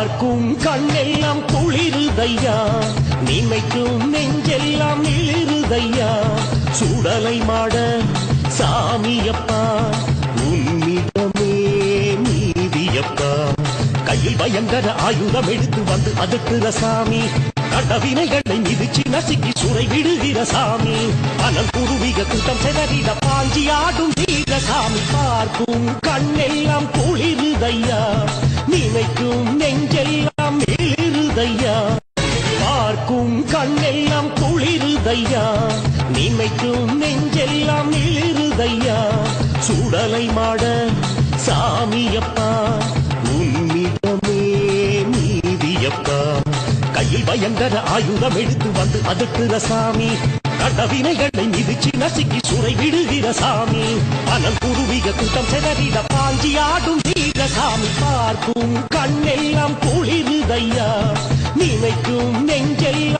பார்க்கும் கண்ணெல்லாம் குளிருதையா, நினைக்கும் நெஞ்செல்லாம் இளிருதையா. சுடலை மாட சாமியப்பா, உன்னிடமே நீதியப்பா. கையில் பயங்கர ஆயுதம் எடுத்து வந்து அதுக்குற சாமி, கடவினைகளை மிதிச்சு நசுக்கி சுரை விடுகிற சாமி. அனல் குருவிக கூட்டம் செதறிட பாஞ்சி ஆடும் வீர சாமி. பார்க்கும் கண்ணெல்லாம் குளிருதையா, நினைக்கும் நெஞ்செல்லாம் இளிருதையா. பார்க்கும் கண்ணெல்லாம் குளிருதையா, நினைக்கும் நெஞ்செல்லாம் இளிருதையா. சுடலை மாட சாமியப்பா, உன்னிடமே நீதியப்பா. கையில் பயங்கர ஆயுதம் எடுத்து வந்து அதுக்குற சாமி, கடவினைகளை மிதிச்சு நசுக்கி சுரை விடுகிற சாமி. அனல் குருவிக கூட்டம் செதறிட பாஞ்சி ஆடும் வீர சாமி. பார்க்கும் கண்ணெல்லாம் குளிருதையா, நினைக்கும் நெஞ்செல்லாம்